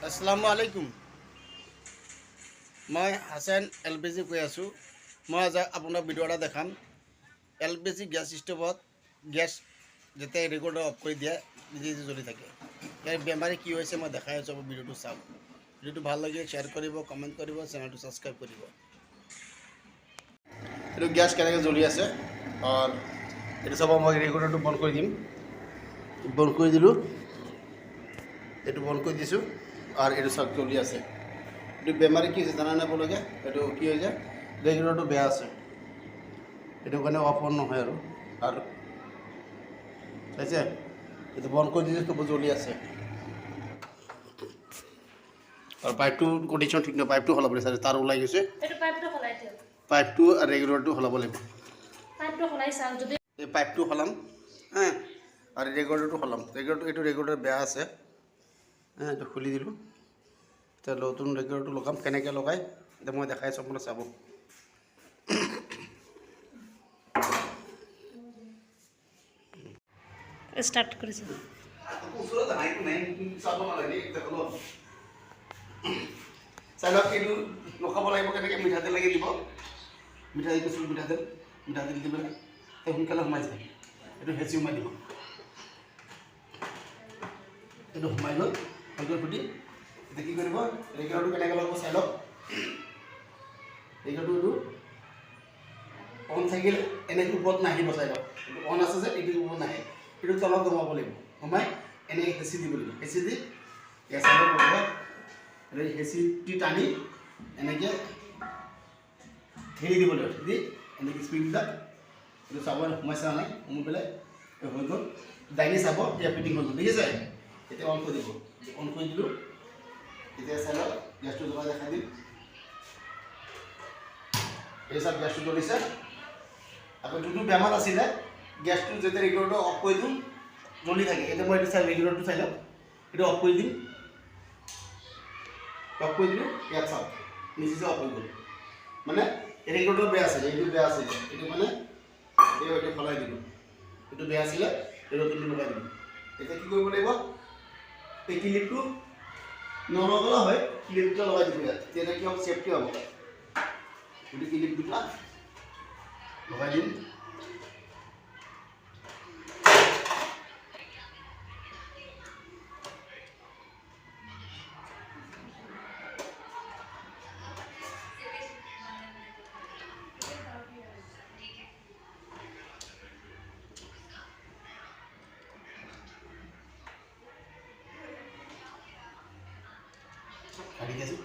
আসসালামু আলাইকুম। মই হাছান LPG কৈ আছোঁ। মই আজি আপোনাক ভিডিঅ' এটা দেখাম। LPG গেছ ষ্ট'ভত গেছ যেতিয়া ৰেগুলেটৰ অফ কৰি দিয়ে নিজে নিজে জ্বলি থাকে। ইয়াৰ বেমাৰী কি হৈছে মই দেখাই আছোঁ। ভিডিঅ'টো চাওক। ভিডিঅ'টো ভাল লাগিলে শ্বেয়াৰ কৰিব, কমেণ্ট কৰিব, চেনেলটো ছাবস্ক্ৰাইব কৰিব। এইটো গেছ কেনেকৈ জ্বলি আছে আৰু এইটো চাব। মই ৰেগুলেটৰটো বন্ধ কৰি দিম। বন্ধ কৰি দিলোঁ। এইটো বন্ধ কৰি দিছোঁ আৰু এইটো চাওক জ্বলি আছে। এইটো বেমাৰী কি হৈছে জানা নাপাবলগীয়া। এইটো কি হৈছে, ৰেগুলেটৰটো বেয়া আছে, এইটো কাৰণে অফ অন নহয় আৰু চাইছে, এইটো বন্ধ কৰি দিছোঁ, তবু জ্বলি আছে। আৰু পাইপটো কণ্ডিশ্যন ঠিক নহয়, পাইপটো সলাব লাগিব। তাৰ ওলাই গৈছে, পাইপটো আৰু ৰেগুলেটৰটো সলাব লাগিব। এই পাইপটো সলাম আৰু ৰেগুলেটৰটো সলাম। এইটো ৰেগুলেটৰ বেয়া আছে। এইটো খুলি দিলোঁ। এতিয়া নতুন ৰেগুলেটৰটো লগাম। কেনেকৈ লগাই এতিয়া মই দেখাই আছোঁ, আপোনাক চাব। স্টার্ট করেছে। চাইলক এইটো লগাব লাগিব। কেনেকৈ মিঠাতেল লাগি দিব। মিঠাতেল দি পেলাই সোনকালে সোমাই যায়। এইটো হেঁচি সোমাই দিব। এইটো সোমাই গ'ল, ভালকৈ ফুটি। এতিয়া কি কৰিব, ৰেগুলেটৰটো কেনেকৈ লগাব চাই লওক। ৰেগুলেটৰটো অন থাকিলে এনেকৈ ওপৰত নাহিব। চাই লওক, এইটো অন আছে যে এইটো ওপৰত নাহে। এইটো তলত দবাব লাগিব। সোমাই এনেকৈ হেঁচি দিব লাগিব। হেঁচি দি চাইডত কৰিব। হেঁচি টানি এনেকৈ ঠেলি দিব লাগিব। ঠেলি এনেকৈ স্প্ৰিংবিলাক এইটো চাব, সোমাইছে নাই। সোমাই পেলাই হৈ গ'ল। দাঙি চাব, এতিয়া ফিটিং হৈ গ'ল। দেখিছে। এতিয়া অন কৰি দিব। অন কৰি দিলোঁ। এতিয়া চাই লওক, গেছটো জ্বলাই দেখাই দিম। এই চাওক, গেছটো জ্বলিছে। আকৌ যোনটো বেমাৰ আছিলে, গেছটো যেতিয়া ৰেগুলেটৰ অফ কৰি দিওঁ জ্বলি থাকে। এতিয়া মই এইটো চাই ৰেগুলেটৰটো চাই লওক। এইটো অফ কৰি দিম। অফ কৰি দিলোঁ। ইয়াত চাওক, নিজে অফ হৈ গ'ল। মানে ৰেগুলেটৰ বেয়া আছিলে, এইটো বেয়া আছিলে। এইটো মানে এইটো সলাই দিলোঁ। এইটো বেয়া আছিলে, ৰেগুলেটৰটো লগাই দিলোঁ। এতিয়া কি কৰিব লাগিব, এই ক্লিপটো নলগালেও হয়, ক্লিপটো লগাই দিব ইয়াত। তেতিয়া কি হ'ব, চেফটি হ'ব। এইটো ক্লিপ দুটা লগাই দিম। কাটি দিছোঁ।